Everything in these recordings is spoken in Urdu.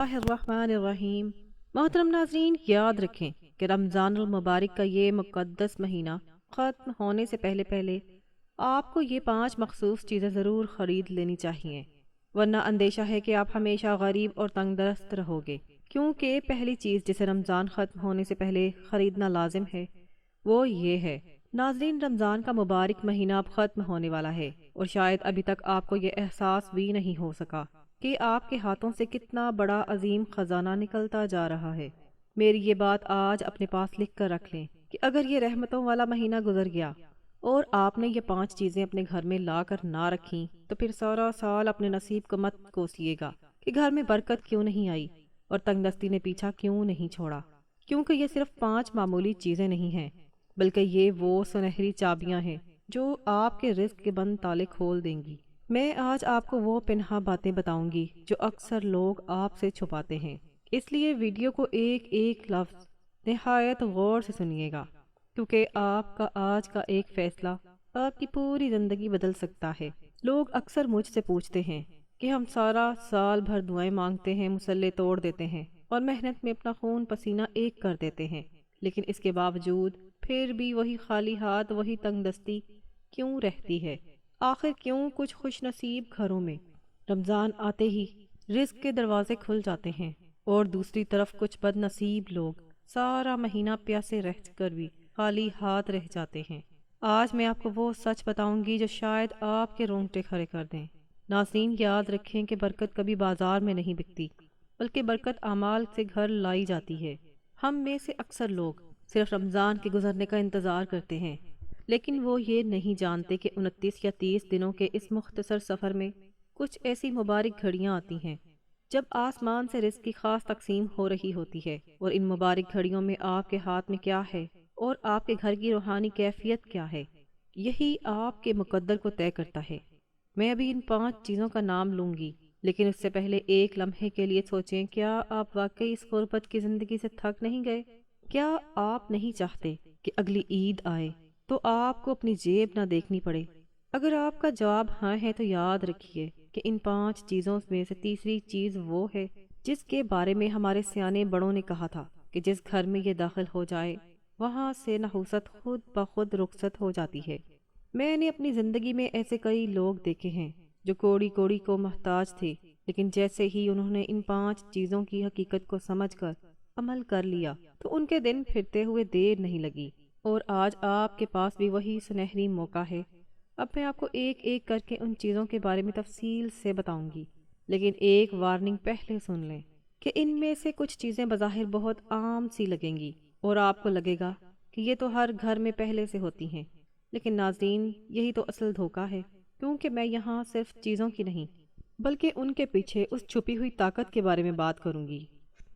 اللہ الرحمن الرحیم۔ محترم ناظرین، یاد رکھیں کہ رمضان المبارک کا یہ مقدس مہینہ ختم ہونے سے پہلے پہلے آپ کو یہ 5 مخصوص چیزیں ضرور خرید لینی چاہیے، ورنہ اندیشہ ہے کہ آپ ہمیشہ غریب اور تنگ دست رہو گے، کیونکہ پہلی چیز جسے رمضان ختم ہونے سے پہلے خریدنا لازم ہے وہ یہ ہے۔ ناظرین، رمضان کا مبارک مہینہ اب ختم ہونے والا ہے، اور شاید ابھی تک آپ کو یہ احساس بھی نہیں ہو سکا کہ آپ کے ہاتھوں سے کتنا بڑا عظیم خزانہ نکلتا جا رہا ہے۔ میری یہ بات آج اپنے پاس لکھ کر رکھ لیں کہ اگر یہ رحمتوں والا مہینہ گزر گیا اور آپ نے یہ 5 چیزیں اپنے گھر میں لا کر نہ رکھیں تو پھر سارا سال اپنے نصیب کو مت کوسیے گا کہ گھر میں برکت کیوں نہیں آئی اور تنگ دستی نے پیچھا کیوں نہیں چھوڑا، کیونکہ یہ صرف 5 معمولی چیزیں نہیں ہیں، بلکہ یہ وہ سنہری چابیاں ہیں جو آپ کے رزق کے بند تالے کھول دیں گی۔ میں آج آپ کو وہ پنہا باتیں بتاؤں گی جو اکثر لوگ آپ سے چھپاتے ہیں، اس لیے ویڈیو کو ایک ایک لفظ نہایت غور سے سنیے گا، کیونکہ آپ کا آج کا ایک فیصلہ آپ کی پوری زندگی بدل سکتا ہے۔ لوگ اکثر مجھ سے پوچھتے ہیں کہ ہم سارا سال بھر دعائیں مانگتے ہیں، مسلے توڑ دیتے ہیں اور محنت میں اپنا خون پسینہ ایک کر دیتے ہیں، لیکن اس کے باوجود پھر بھی وہی خالی ہاتھ، وہی تنگ دستی کیوں رہتی ہے؟ آخر کیوں کچھ خوش نصیب گھروں میں رمضان آتے ہی رزق کے دروازے کھل جاتے ہیں اور دوسری طرف کچھ بد نصیب لوگ سارا مہینہ پیاسے رہ کر بھی خالی ہاتھ رہ جاتے ہیں؟ آج میں آپ کو وہ سچ بتاؤں گی جو شاید آپ کے رونگٹے کھڑے کر دیں۔ ناظرین، یاد رکھیں کہ برکت کبھی بازار میں نہیں بکتی، بلکہ برکت اعمال سے گھر لائی جاتی ہے۔ ہم میں سے اکثر لوگ صرف رمضان کے گزرنے کا انتظار کرتے ہیں، لیکن وہ یہ نہیں جانتے کہ 29 یا 30 دنوں کے اس مختصر سفر میں کچھ ایسی مبارک گھڑیاں آتی ہیں جب آسمان سے رزق کی خاص تقسیم ہو رہی ہوتی ہے، اور ان مبارک گھڑیوں میں آپ کے ہاتھ میں کیا ہے اور آپ کے گھر کی روحانی کیفیت کیا ہے، یہی آپ کے مقدر کو طے کرتا ہے۔ میں ابھی ان 5 چیزوں کا نام لوں گی، لیکن اس سے پہلے ایک لمحے کے لیے سوچیں، کیا آپ واقعی اس غربت کی زندگی سے تھک نہیں گئے؟ کیا آپ نہیں چاہتے کہ اگلی عید آئے تو آپ کو اپنی جیب نہ دیکھنی پڑے؟ اگر آپ کا جواب ہاں ہے تو یاد رکھیے کہ ان 5 چیزوں میں سے تیسری چیز وہ ہے جس کے بارے میں ہمارے سیانے بڑوں نے کہا تھا کہ جس گھر میں یہ داخل ہو جائے وہاں سے نحوست خود بخود رخصت ہو جاتی ہے۔ میں نے اپنی زندگی میں ایسے کئی لوگ دیکھے ہیں جو کوڑی کوڑی کو محتاج تھے، لیکن جیسے ہی انہوں نے ان 5 چیزوں کی حقیقت کو سمجھ کر عمل کر لیا تو ان کے دن پھرتے ہوئے دیر نہیں لگی، اور آج آپ کے پاس بھی وہی سنہری موقع ہے۔ اب میں آپ کو ایک ایک کر کے ان چیزوں کے بارے میں تفصیل سے بتاؤں گی، لیکن ایک وارننگ پہلے سن لیں کہ ان میں سے کچھ چیزیں بظاہر بہت عام سی لگیں گی اور آپ کو لگے گا کہ یہ تو ہر گھر میں پہلے سے ہوتی ہیں، لیکن ناظرین، یہی تو اصل دھوکہ ہے، کیونکہ میں یہاں صرف چیزوں کی نہیں بلکہ ان کے پیچھے اس چھپی ہوئی طاقت کے بارے میں بات کروں گی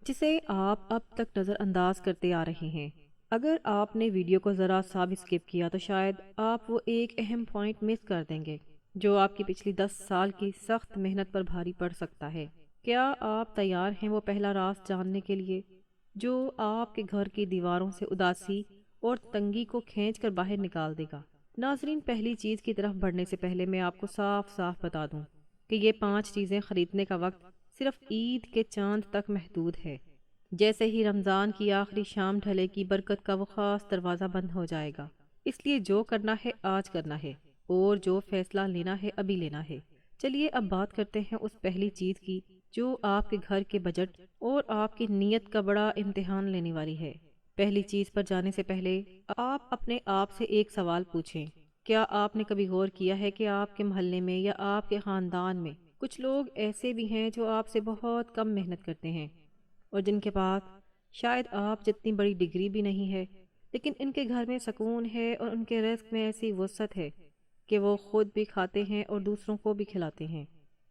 جسے آپ اب تک نظر انداز کرتے آ رہے ہیں۔ اگر آپ نے ویڈیو کو ذرا سا بھی سکپ کیا تو شاید آپ وہ ایک اہم پوائنٹ مس کر دیں گے جو آپ کی پچھلی 10 سال کی سخت محنت پر بھاری پڑ سکتا ہے۔ کیا آپ تیار ہیں وہ پہلا راز جاننے کے لیے جو آپ کے گھر کی دیواروں سے اداسی اور تنگی کو کھینچ کر باہر نکال دے گا؟ ناظرین، پہلی چیز کی طرف بڑھنے سے پہلے میں آپ کو صاف صاف بتا دوں کہ یہ 5 چیزیں خریدنے کا وقت صرف عید کے چاند تک محدود ہے۔ جیسے ہی رمضان کی آخری شام ڈھلے کی، برکت کا وہ خاص دروازہ بند ہو جائے گا، اس لیے جو کرنا ہے آج کرنا ہے، اور جو فیصلہ لینا ہے ابھی لینا ہے۔ چلیے اب بات کرتے ہیں اس پہلی چیز کی جو آپ کے گھر کے بجٹ اور آپ کی نیت کا بڑا امتحان لینے والی ہے۔ پہلی چیز پر جانے سے پہلے آپ اپنے آپ سے ایک سوال پوچھیں، کیا آپ نے کبھی غور کیا ہے کہ آپ کے محلے میں یا آپ کے خاندان میں کچھ لوگ ایسے بھی ہیں جو آپ سے بہت کم محنت کرتے ہیں اور جن کے پاس شاید آپ جتنی بڑی ڈگری بھی نہیں ہے، لیکن ان کے گھر میں سکون ہے اور ان کے رزق میں ایسی وسعت ہے کہ وہ خود بھی کھاتے ہیں اور دوسروں کو بھی کھلاتے ہیں؟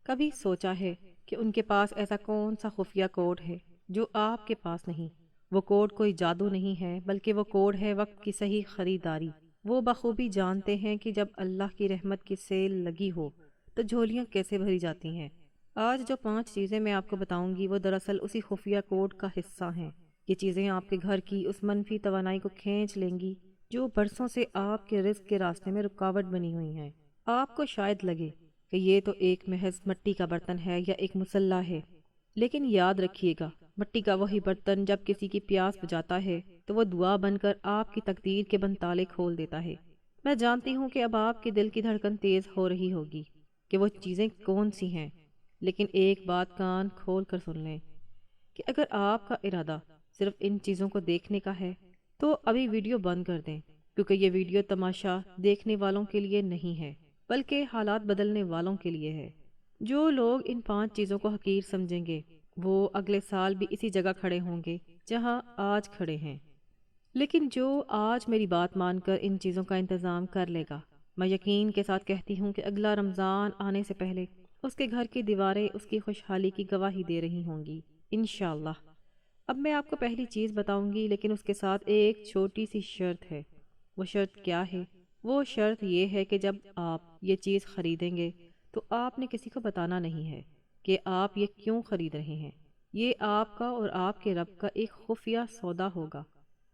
کبھی سوچا ہے کہ ان کے پاس ایسا کون سا خفیہ کوڈ ہے جو آپ کے پاس نہیں؟ وہ کوڈ کوئی جادو نہیں ہے، بلکہ وہ کوڈ ہے وقت کی صحیح خریداری۔ وہ بخوبی جانتے ہیں کہ جب اللہ کی رحمت کی سیل لگی ہو تو جھولیاں کیسے بھری جاتی ہیں۔ آج جو 5 چیزیں میں آپ کو بتاؤں گی وہ دراصل اسی خفیہ کوڈ کا حصہ ہیں۔ یہ چیزیں آپ کے گھر کی اس منفی توانائی کو کھینچ لیں گی جو برسوں سے آپ کے رزق کے راستے میں رکاوٹ بنی ہوئی ہیں۔ آپ کو شاید لگے کہ یہ تو ایک محض مٹی کا برتن ہے یا ایک مسلح ہے، لیکن یاد رکھیے گا، مٹی کا وہی برتن جب کسی کی پیاس بجھاتا ہے تو وہ دعا بن کر آپ کی تقدیر کے بند تالے کھول دیتا ہے۔ میں جانتی ہوں کہ اب آپ کے دل کی دھڑکن تیز ہو رہی ہوگی کہ وہ چیزیں کون سی ہیں، لیکن ایک بات کان کھول کر سن لیں کہ اگر آپ کا ارادہ صرف ان چیزوں کو دیکھنے کا ہے تو ابھی ویڈیو بند کر دیں، کیونکہ یہ ویڈیو تماشا دیکھنے والوں کے لیے نہیں ہے بلکہ حالات بدلنے والوں کے لیے ہے۔ جو لوگ ان 5 چیزوں کو حقیر سمجھیں گے وہ اگلے سال بھی اسی جگہ کھڑے ہوں گے جہاں آج کھڑے ہیں، لیکن جو آج میری بات مان کر ان چیزوں کا انتظام کر لے گا، میں یقین کے ساتھ کہتی ہوں کہ اگلا رمضان آنے سے پہلے اس کے گھر کی دیواریں اس کی خوشحالی کی گواہی دے رہی ہوں گی انشاءاللہ۔ اب میں آپ کو پہلی چیز بتاؤں گی، لیکن اس کے ساتھ ایک چھوٹی سی شرط ہے۔ وہ شرط کیا ہے؟ وہ شرط یہ ہے کہ جب آپ یہ چیز خریدیں گے تو آپ نے کسی کو بتانا نہیں ہے کہ آپ یہ کیوں خرید رہے ہیں۔ یہ آپ کا اور آپ کے رب کا ایک خفیہ سودا ہوگا۔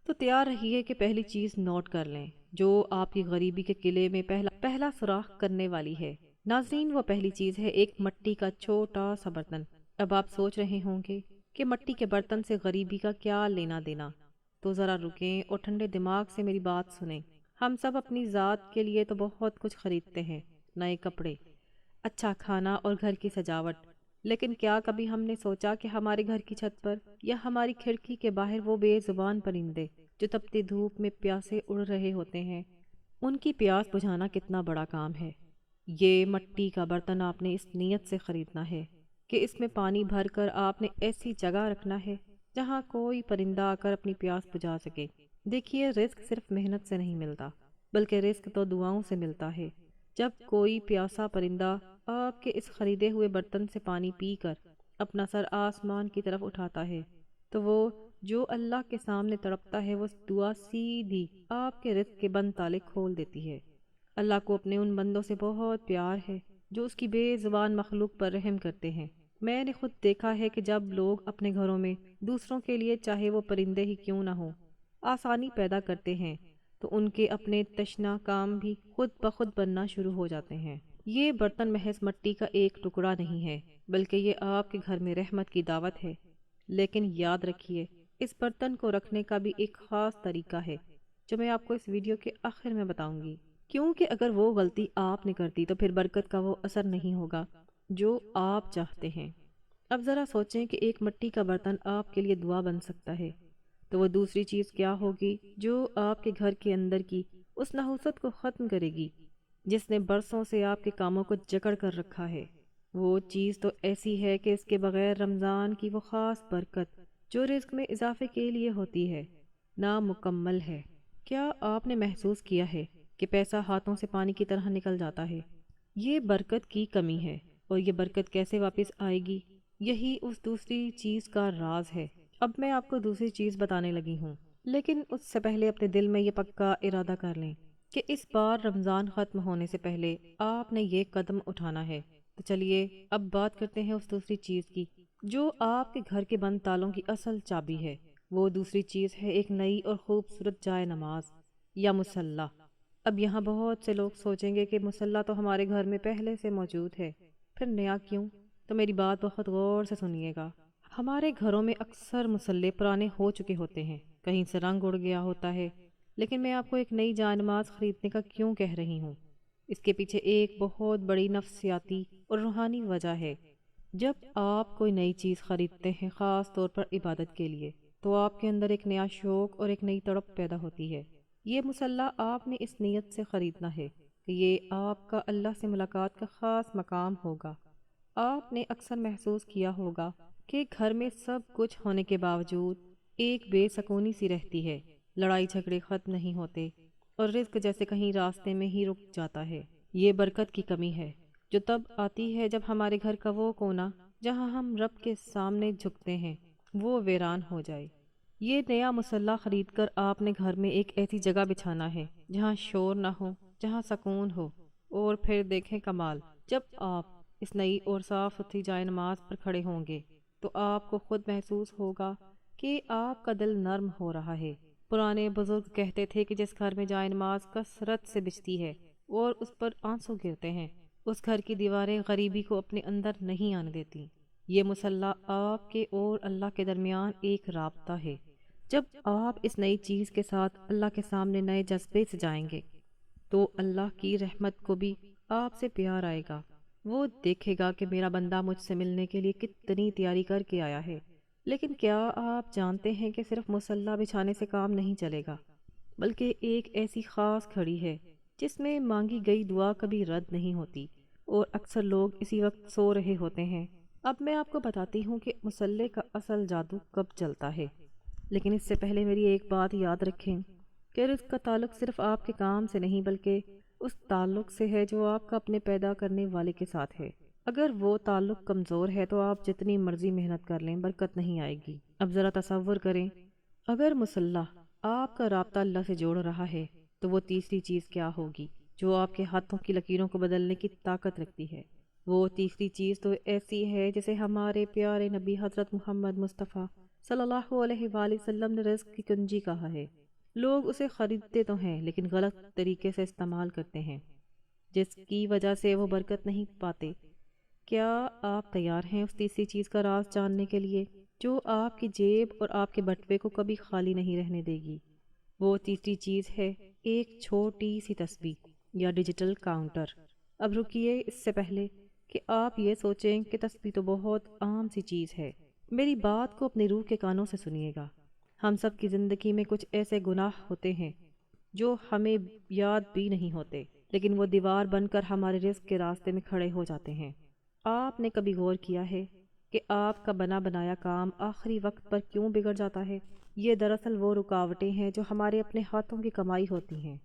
تو تیار رہیے کہ پہلی چیز نوٹ کر لیں جو آپ کی غریبی کے قلعے میں پہلا سوراخ کرنے والی ہے۔ ناظرین، وہ پہلی چیز ہے ایک مٹی کا چھوٹا سا برتن۔ اب آپ سوچ رہے ہوں گے کہ مٹی کے برتن سے غریبی کا کیا لینا دینا؟ تو ذرا رکیں اور ٹھنڈے دماغ سے میری بات سنیں۔ ہم سب اپنی ذات کے لیے تو بہت کچھ خریدتے ہیں، نئے کپڑے، اچھا کھانا اور گھر کی سجاوٹ، لیکن کیا کبھی ہم نے سوچا کہ ہمارے گھر کی چھت پر یا ہماری کھڑکی کے باہر وہ بے زبان پرندے جو تپتی دھوپ میں پیاسے اڑ رہے ہوتے ہیں، ان کی پیاس بجھانا کتنا بڑا کام ہے؟ یہ مٹی کا برتن آپ نے اس نیت سے خریدنا ہے کہ اس میں پانی بھر کر آپ نے ایسی جگہ رکھنا ہے جہاں کوئی پرندہ آ کر اپنی پیاس بجھا سکے۔ دیکھیے، رزق صرف محنت سے نہیں ملتا بلکہ رزق تو دعاؤں سے ملتا ہے۔ جب کوئی پیاسا پرندہ آپ کے اس خریدے ہوئے برتن سے پانی پی کر اپنا سر آسمان کی طرف اٹھاتا ہے تو وہ جو اللہ کے سامنے تڑپتا ہے، وہ دعا سیدھی آپ کے رزق کے بند تالے کھول دیتی ہے۔ اللہ کو اپنے ان بندوں سے بہت پیار ہے جو اس کی بے زبان مخلوق پر رحم کرتے ہیں۔ میں نے خود دیکھا ہے کہ جب لوگ اپنے گھروں میں دوسروں کے لیے، چاہے وہ پرندے ہی کیوں نہ ہوں، آسانی پیدا کرتے ہیں تو ان کے اپنے تشنا کام بھی خود بخود بننا شروع ہو جاتے ہیں۔ یہ برتن محض مٹی کا ایک ٹکڑا نہیں ہے بلکہ یہ آپ کے گھر میں رحمت کی دعوت ہے۔ لیکن یاد رکھیے، اس برتن کو رکھنے کا بھی ایک خاص طریقہ ہے جو میں آپ کو اس ویڈیو کے آخر میں بتاؤں گی، کیونکہ اگر وہ غلطی آپ نے کر دی تو پھر برکت کا وہ اثر نہیں ہوگا جو آپ چاہتے ہیں۔ اب ذرا سوچیں کہ ایک مٹی کا برتن آپ کے لیے دعا بن سکتا ہے، تو وہ دوسری چیز کیا ہوگی جو آپ کے گھر کے اندر کی اس نحوست کو ختم کرے گی جس نے برسوں سے آپ کے کاموں کو جکڑ کر رکھا ہے؟ وہ چیز تو ایسی ہے کہ اس کے بغیر رمضان کی وہ خاص برکت جو رزق میں اضافے کے لیے ہوتی ہے نامکمل ہے۔ کیا آپ نے محسوس کیا ہے کہ پیسہ ہاتھوں سے پانی کی طرح نکل جاتا ہے؟ یہ برکت کی کمی ہے، اور یہ برکت کیسے واپس آئے گی؟ یہی اس دوسری چیز کا راز ہے۔ اب میں آپ کو دوسری چیز بتانے لگی ہوں، لیکن اس سے پہلے اپنے دل میں یہ پکا ارادہ کر لیں کہ اس بار رمضان ختم ہونے سے پہلے آپ نے یہ قدم اٹھانا ہے۔ تو چلیے اب بات کرتے ہیں اس دوسری چیز کی جو آپ کے گھر کے بند تالوں کی اصل چابی ہے۔ وہ دوسری چیز ہے ایک نئی اور خوبصورت جائے نماز یا مصلی۔ اب یہاں بہت سے لوگ سوچیں گے کہ مصلی تو ہمارے گھر میں پہلے سے موجود ہے، پھر نیا کیوں؟ تو میری بات بہت غور سے سنیے گا۔ ہمارے گھروں میں اکثر مصلی پرانے ہو چکے ہوتے ہیں، کہیں سے رنگ اڑ گیا ہوتا ہے، لیکن میں آپ کو ایک نئی جائے نماز خریدنے کا کیوں کہہ رہی ہوں؟ اس کے پیچھے ایک بہت بڑی نفسیاتی اور روحانی وجہ ہے۔ جب آپ کوئی نئی چیز خریدتے ہیں، خاص طور پر عبادت کے لیے، تو آپ کے اندر ایک نیا شوق اور ایک نئی تڑپ پیدا ہوتی ہے۔ یہ مصلی آپ نے اس نیت سے خریدنا ہے کہ یہ آپ کا اللہ سے ملاقات کا خاص مقام ہوگا۔ آپ نے اکثر محسوس کیا ہوگا کہ گھر میں سب کچھ ہونے کے باوجود ایک بے سکونی سی رہتی ہے، لڑائی جھگڑے ختم نہیں ہوتے اور رزق جیسے کہیں راستے میں ہی رک جاتا ہے۔ یہ برکت کی کمی ہے جو تب آتی ہے جب ہمارے گھر کا وہ کونا جہاں ہم رب کے سامنے جھکتے ہیں وہ ویران ہو جائے۔ یہ نیا مصلی خرید کر آپ نے گھر میں ایک ایسی جگہ بچھانا ہے جہاں شور نہ ہو، جہاں سکون ہو، اور پھر دیکھیں کمال، جب آپ اس نئی اور صاف ستھری جائے نماز پر کھڑے ہوں گے تو آپ کو خود محسوس ہوگا کہ آپ کا دل نرم ہو رہا ہے۔ پرانے بزرگ کہتے تھے کہ جس گھر میں جائے نماز کثرت سے بچتی ہے اور اس پر آنسو گرتے ہیں، اس گھر کی دیواریں غریبی کو اپنے اندر نہیں آنے دیتی۔ یہ مسلح آپ کے اور اللہ کے درمیان ایک رابطہ ہے۔ جب آپ اس نئی چیز کے ساتھ اللہ کے سامنے نئے جذبے سے جائیں گے تو اللہ کی رحمت کو بھی آپ سے پیار آئے گا۔ وہ دیکھے گا کہ میرا بندہ مجھ سے ملنے کے لیے کتنی تیاری کر کے آیا ہے۔ لیکن کیا آپ جانتے ہیں کہ صرف مصلح بچھانے سے کام نہیں چلے گا، بلکہ ایک ایسی خاص کھڑی ہے جس میں مانگی گئی دعا کبھی رد نہیں ہوتی، اور اکثر لوگ اسی وقت سو رہے ہوتے ہیں۔ اب میں آپ کو بتاتی ہوں کہ مصلح کا اصل جادو کب چلتا ہے، لیکن اس سے پہلے میری ایک بات یاد رکھیں کہ رزق کا تعلق صرف آپ کے کام سے نہیں بلکہ اس تعلق سے ہے جو آپ کا اپنے پیدا کرنے والے کے ساتھ ہے۔ اگر وہ تعلق کمزور ہے تو آپ جتنی مرضی محنت کر لیں برکت نہیں آئے گی۔ اب ذرا تصور کریں، اگر مصلح آپ کا رابطہ اللہ سے جوڑ رہا ہے تو وہ تیسری چیز کیا ہوگی جو آپ کے ہاتھوں کی لکیروں کو بدلنے کی طاقت رکھتی ہے؟ وہ تیسری چیز تو ایسی ہے جسے ہمارے پیارے نبی حضرت محمد مصطفیٰ صلی اللہ علیہ وآلہ وسلم نے رزق کی کنجی کہا ہے۔ لوگ اسے خریدتے تو ہیں لیکن غلط طریقے سے استعمال کرتے ہیں، جس کی وجہ سے وہ برکت نہیں پاتے۔ کیا آپ تیار ہیں اس تیسری چیز کا راز جاننے کے لیے جو آپ کی جیب اور آپ کے بٹوے کو کبھی خالی نہیں رہنے دے گی؟ وہ تیسری چیز ہے ایک چھوٹی سی تسبیح یا ڈیجیٹل کاؤنٹر۔ اب رکیے، اس سے پہلے کہ آپ یہ سوچیں کہ تسبیح تو بہت عام سی چیز ہے، میری بات کو اپنی روح کے کانوں سے سنیے گا۔ ہم سب کی زندگی میں کچھ ایسے گناہ ہوتے ہیں جو ہمیں یاد بھی نہیں ہوتے، لیکن وہ دیوار بن کر ہمارے رزق کے راستے میں کھڑے ہو جاتے ہیں۔ آپ نے کبھی غور کیا ہے کہ آپ کا بنا بنایا کام آخری وقت پر کیوں بگڑ جاتا ہے؟ یہ دراصل وہ رکاوٹیں ہیں جو ہمارے اپنے ہاتھوں کی کمائی ہوتی ہیں۔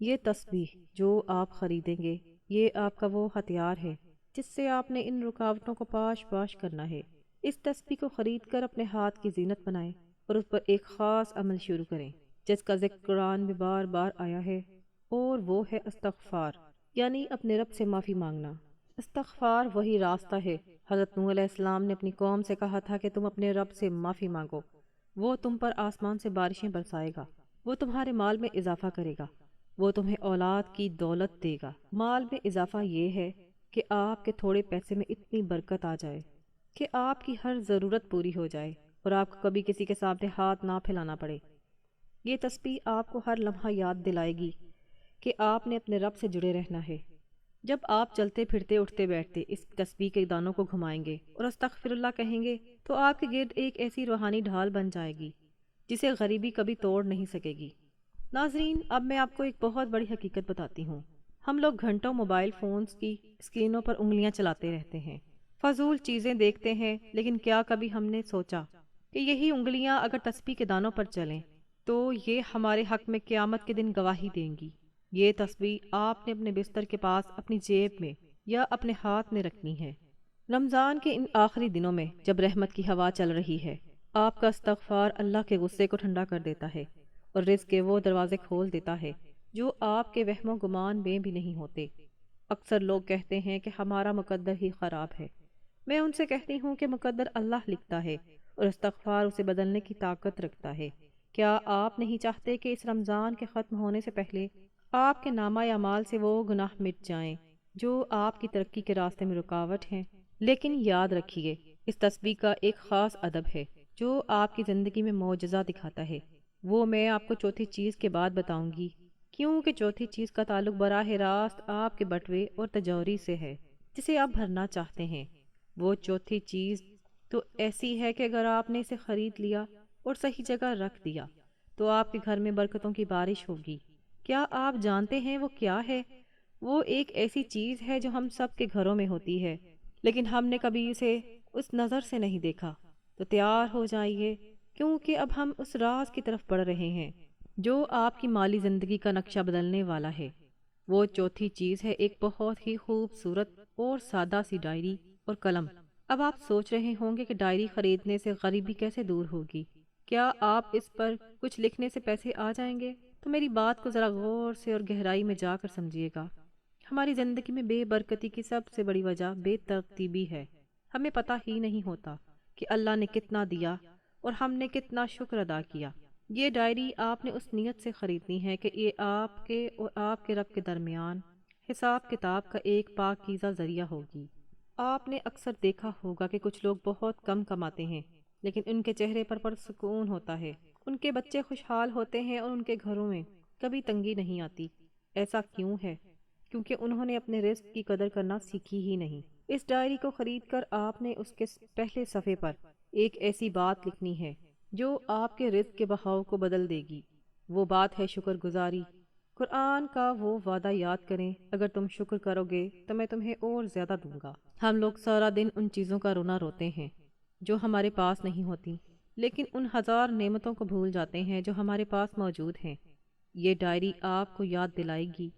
یہ تسبیح جو آپ خریدیں گے، یہ آپ کا وہ ہتھیار ہے جس سے آپ نے ان رکاوٹوں کو پاش پاش کرنا ہے۔ اس تسبیح کو خرید کر اپنے ہاتھ کی زینت بنائیں اور اس پر ایک خاص عمل شروع کریں جس کا ذکر قرآن میں بار بار آیا ہے، اور وہ ہے استغفار، یعنی اپنے رب سے معافی مانگنا۔ استغفار وہی راستہ ہے۔ حضرت نوح علیہ السلام نے اپنی قوم سے کہا تھا کہ تم اپنے رب سے معافی مانگو، وہ تم پر آسمان سے بارشیں برسائے گا، وہ تمہارے مال میں اضافہ کرے گا، وہ تمہیں اولاد کی دولت دے گا۔ مال میں اضافہ یہ ہے کہ آپ کے تھوڑے پیسے میں اتنی برکت آ جائے کہ آپ کی ہر ضرورت پوری ہو جائے اور آپ کو کبھی کسی کے سامنے ہاتھ نہ پھیلانا پڑے۔ یہ تسبیح آپ کو ہر لمحہ یاد دلائے گی کہ آپ نے اپنے رب سے جڑے رہنا ہے۔ جب آپ چلتے پھرتے اٹھتے بیٹھتے اس تسبیح کے دانوں کو گھمائیں گے اور استغفر اللہ کہیں گے تو آپ کے گرد ایک ایسی روحانی ڈھال بن جائے گی جسے غریبی کبھی توڑ نہیں سکے گی۔ ناظرین، اب میں آپ کو ایک بہت بڑی حقیقت بتاتی ہوں۔ ہم لوگ گھنٹوں موبائل فونز کی اسکرینوں پر انگلیاں چلاتے رہتے ہیں، فضول چیزیں دیکھتے ہیں، لیکن کیا کبھی ہم نے سوچا کہ یہی انگلیاں اگر تسبیح کے دانوں پر چلیں تو یہ ہمارے حق میں قیامت کے دن گواہی دیں گی؟ یہ تسبیح آپ نے اپنے بستر کے پاس، اپنی جیب میں یا اپنے ہاتھ میں رکھنی ہے۔ رمضان کے ان آخری دنوں میں جب رحمت کی ہوا چل رہی ہے، آپ کا استغفار اللہ کے غصے کو ٹھنڈا کر دیتا ہے اور رزق کے وہ دروازے کھول دیتا ہے جو آپ کے وہم و گمان میں بھی نہیں ہوتے۔ اکثر لوگ کہتے ہیں کہ ہمارا مقدر ہی خراب ہے۔ میں ان سے کہتی ہوں کہ مقدر اللہ لکھتا ہے اور استغفار اسے بدلنے کی طاقت رکھتا ہے۔ کیا آپ نہیں چاہتے کہ اس رمضان کے ختم ہونے سے پہلے آپ کے نامہ اعمال سے وہ گناہ مٹ جائیں جو آپ کی ترقی کے راستے میں رکاوٹ ہیں؟ لیکن یاد رکھیے، اس تسبیح کا ایک خاص ادب ہے جو آپ کی زندگی میں معجزہ دکھاتا ہے۔ وہ میں آپ کو چوتھی چیز کے بعد بتاؤں گی، کیونکہ چوتھی چیز کا تعلق براہ راست آپ کے بٹوے اور تجوری سے ہے جسے آپ بھرنا چاہتے ہیں۔ وہ چوتھی چیز تو ایسی ہے کہ اگر آپ نے اسے خرید لیا اور صحیح جگہ رکھ دیا تو آپ کے گھر میں برکتوں کی بارش ہوگی۔ کیا آپ جانتے ہیں وہ کیا ہے؟ وہ ایک ایسی چیز ہے جو ہم سب کے گھروں میں ہوتی ہے، لیکن ہم نے کبھی اسے اس نظر سے نہیں دیکھا۔ تو تیار ہو جائیے، کیونکہ اب ہم اس راز کی طرف بڑھ رہے ہیں جو آپ کی مالی زندگی کا نقشہ بدلنے والا ہے۔ وہ چوتھی چیز ہے ایک بہت ہی خوبصورت اور سادہ سی ڈائری اور قلم۔ اب آپ سوچ رہے ہوں گے کہ ڈائری خریدنے سے غریبی کیسے دور ہوگی؟ کیا آپ اس پر کچھ لکھنے سے پیسے آ جائیں گے؟ تو میری بات کو ذرا غور سے اور گہرائی میں جا کر سمجھیے گا۔ ہماری زندگی میں بے برکتی کی سب سے بڑی وجہ بے ترتیبی ہے۔ ہمیں پتہ ہی نہیں ہوتا کہ اللہ نے کتنا دیا اور ہم نے کتنا شکر ادا کیا۔ یہ ڈائری آپ نے اس نیت سے خریدنی ہے کہ یہ آپ کے اور آپ کے رب کے درمیان حساب کتاب کا ایک پاکیزہ ذریعہ ہوگی، آپ نے اکثر دیکھا ہوگا کہ کچھ لوگ بہت کم کماتے ہیں لیکن ان کے چہرے پر پرسکون ہوتا ہے، ان کے بچے خوشحال ہوتے ہیں اور ان کے گھروں میں کبھی تنگی نہیں آتی۔ ایسا کیوں ہے؟ کیونکہ انہوں نے اپنے رزق کی قدر کرنا سیکھی ہی نہیں۔ اس ڈائری کو خرید کر آپ نے اس کے پہلے صفحے پر ایک ایسی بات لکھنی ہے جو آپ کے رزق کے بہاؤ کو بدل دے گی۔ وہ بات ہے شکر گزاری۔ قرآن کا وہ وعدہ یاد کریں، اگر تم شکر کرو گے تو میں تمہیں اور زیادہ دوں گا۔ ہم لوگ سارا دن ان چیزوں کا رونا روتے ہیں جو ہمارے پاس نہیں ہوتی، لیکن ان ہزار نعمتوں کو بھول جاتے ہیں جو ہمارے پاس موجود ہیں۔ یہ ڈائری آپ کو یاد دلائے گی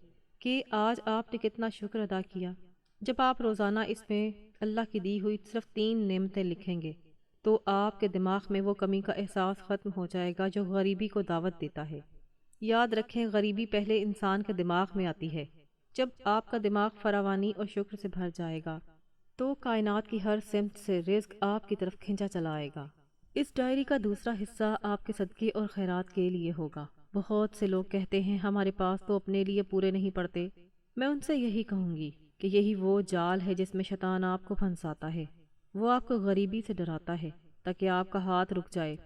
کہ آج آپ نے کتنا شکر ادا کیا۔ جب آپ روزانہ اس میں اللہ کی دی ہوئی صرف 3 نعمتیں لکھیں گے تو آپ کے دماغ میں وہ کمی کا احساس ختم ہو جائے گا جو غریبی کو دعوت دیتا ہے۔ یاد رکھیں، غریبی پہلے انسان کے دماغ میں آتی ہے۔ جب آپ کا دماغ فراوانی اور شکر سے بھر جائے گا تو کائنات کی ہر سمت سے رزق آپ کی طرف کھنچا چلا آئے گا۔ اس ڈائری کا دوسرا حصہ آپ کے صدقے اور خیرات کے لیے ہوگا۔ بہت سے لوگ کہتے ہیں ہمارے پاس تو اپنے لیے پورے نہیں پڑتے۔ میں ان سے یہی کہوں گی کہ یہی وہ جال ہے جس میں شیطان آپ کو پھنساتا ہے۔ وہ آپ کو غریبی سے ڈراتا ہے تاکہ آپ کا ہاتھ رک جائے،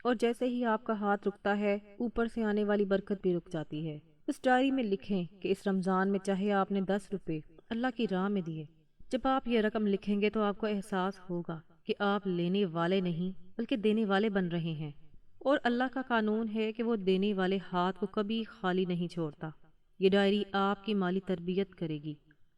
اور جیسے ہی آپ کا ہاتھ رکتا ہے اوپر سے آنے والی برکت بھی رک جاتی ہے۔ اس ڈائری میں لکھیں کہ اس رمضان میں چاہے آپ نے 10 روپے اللہ کی راہ میں دیے، جب آپ یہ رقم لکھیں گے تو آپ کو احساس ہوگا کہ آپ لینے والے نہیں بلکہ دینے والے بن رہے ہیں، اور اللہ کا قانون ہے کہ وہ دینے والے ہاتھ کو کبھی خالی نہیں چھوڑتا۔ یہ ڈائری آپ کی مالی تربیت کرے گی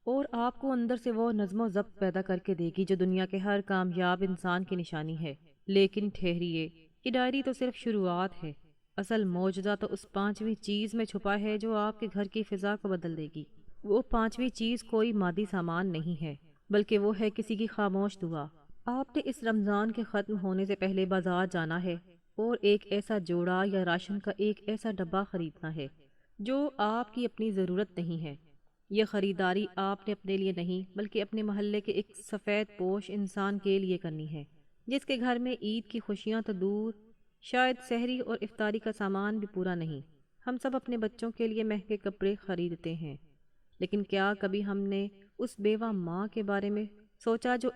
اور آپ کو اندر سے وہ نظم و ضبط پیدا کر کے دے گی جو دنیا کے ہر کامیاب انسان کی نشانی ہے۔ لیکن ٹھہریے، یہ ڈائری تو صرف شروعات ہے۔ اصل معجزہ تو اس 5ویں چیز میں چھپا ہے جو آپ کے گھر کی فضا کو بدل دے گی۔ وہ 5ویں چیز کوئی مادی سامان نہیں ہے بلکہ وہ ہے کسی کی خاموش دعا۔ آپ نے اس رمضان کے ختم ہونے سے پہلے بازار جانا ہے اور ایک ایسا جوڑا یا راشن کا ایک ایسا ڈبہ خریدنا ہے جو آپ کی اپنی ضرورت نہیں ہے۔ یہ خریداری آپ نے اپنے لیے نہیں بلکہ اپنے محلے کے ایک سفید پوش انسان کے لیے کرنی ہے جس کے گھر میں عید کی خوشیاں تو دور، شاید سحری اور افطاری کا سامان بھی پورا نہیں۔ ہم سب اپنے بچوں کے لیے مہنگے کپڑے خریدتے ہیں، لیکن کیا کبھی ہم نے اس بیوہ ماں کے بارے میں سوچا جو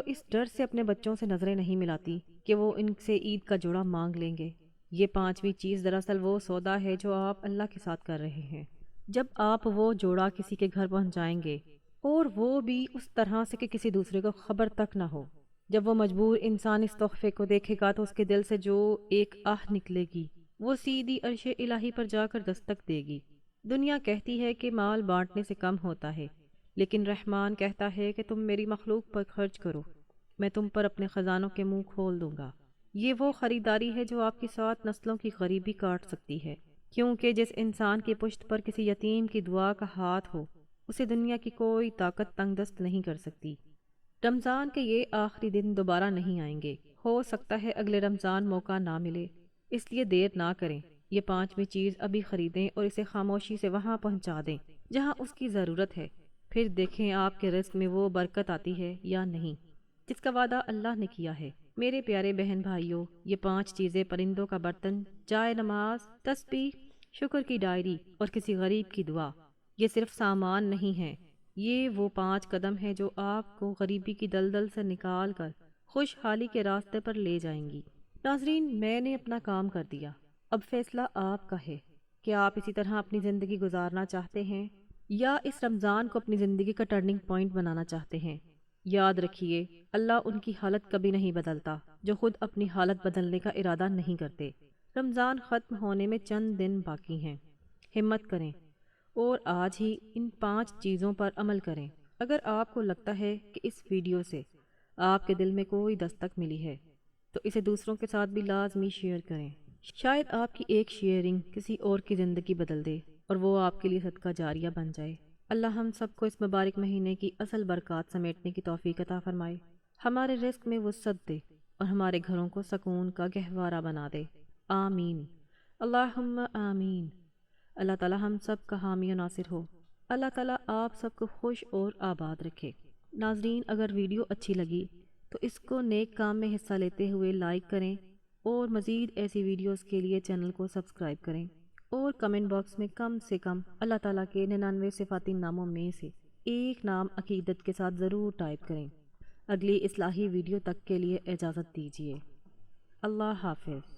اس ڈر سے اپنے بچوں سے نظریں نہیں ملاتی کہ وہ ان سے عید کا جوڑا مانگ لیں گے؟ یہ 5ویں چیز دراصل وہ سودا ہے جو آپ اللہ کے ساتھ کر رہے ہیں۔ جب آپ وہ جوڑا کسی کے گھر پہنچائیں گے، اور وہ بھی اس طرح سے کہ کسی دوسرے کو خبر تک نہ ہو، جب وہ مجبور انسان اس تحفے کو دیکھے گا تو اس کے دل سے جو ایک آہ نکلے گی وہ سیدھی عرش الہی پر جا کر دستک دے گی۔ دنیا کہتی ہے کہ مال بانٹنے سے کم ہوتا ہے، لیکن رحمان کہتا ہے کہ تم میری مخلوق پر خرچ کرو، میں تم پر اپنے خزانوں کے منہ کھول دوں گا۔ یہ وہ خریداری ہے جو آپ کی 7 نسلوں کی غریبی کاٹ سکتی ہے، کیونکہ جس انسان کی پشت پر کسی یتیم کی دعا کا ہاتھ ہو اسے دنیا کی کوئی طاقت تنگ دست نہیں کر سکتی۔ رمضان کے یہ آخری دن دوبارہ نہیں آئیں گے، ہو سکتا ہے اگلے رمضان موقع نہ ملے، اس لیے دیر نہ کریں۔ یہ 5ویں چیز ابھی خریدیں اور اسے خاموشی سے وہاں پہنچا دیں جہاں اس کی ضرورت ہے، پھر دیکھیں آپ کے رزق میں وہ برکت آتی ہے یا نہیں جس کا وعدہ اللہ نے کیا ہے۔ میرے پیارے بہن بھائیوں، یہ 5 چیزیں، پرندوں کا برتن، جائے نماز، تسبیح، شکر کی ڈائری اور کسی غریب کی دعا، یہ صرف سامان نہیں ہیں، یہ وہ 5 قدم ہیں جو آپ کو غریبی کی دلدل سے نکال کر خوشحالی کے راستے پر لے جائیں گی۔ ناظرین، میں نے اپنا کام کر دیا، اب فیصلہ آپ کا ہے کہ آپ اسی طرح اپنی زندگی گزارنا چاہتے ہیں یا اس رمضان کو اپنی زندگی کا ٹرننگ پوائنٹ بنانا چاہتے ہیں۔ یاد رکھیے، اللہ ان کی حالت کبھی نہیں بدلتا جو خود اپنی حالت بدلنے کا ارادہ نہیں کرتے۔ رمضان ختم ہونے میں چند دن باقی ہیں، ہمت کریں اور آج ہی ان 5 چیزوں پر عمل کریں۔ اگر آپ کو لگتا ہے کہ اس ویڈیو سے آپ کے دل میں کوئی دستک ملی ہے تو اسے دوسروں کے ساتھ بھی لازمی شیئر کریں۔ شاید آپ کی ایک شیئرنگ کسی اور کی زندگی بدل دے اور وہ آپ کے لیے صدقہ جاریہ بن جائے۔ اللہ ہم سب کو اس مبارک مہینے کی اصل برکات سمیٹنے کی توفیق عطا فرمائے، ہمارے رزق میں وسعت دے اور ہمارے گھروں کو سکون کا گہوارہ بنا دے۔ آمین، اللہم آمین۔ اللہ تعالی ہم سب کا حامی و ناصر ہو۔ اللہ تعالی آپ سب کو خوش اور آباد رکھے۔ ناظرین، اگر ویڈیو اچھی لگی تو اس کو نیک کام میں حصہ لیتے ہوئے لائک کریں اور مزید ایسی ویڈیوز کے لیے چینل کو سبسکرائب کریں، اور کمنٹ باکس میں کم سے کم اللہ تعالیٰ کے 99 صفاتی ناموں میں سے ایک نام عقیدت کے ساتھ ضرور ٹائپ کریں۔ اگلی اصلاحی ویڈیو تک کے لیے اجازت دیجیے۔ اللہ حافظ۔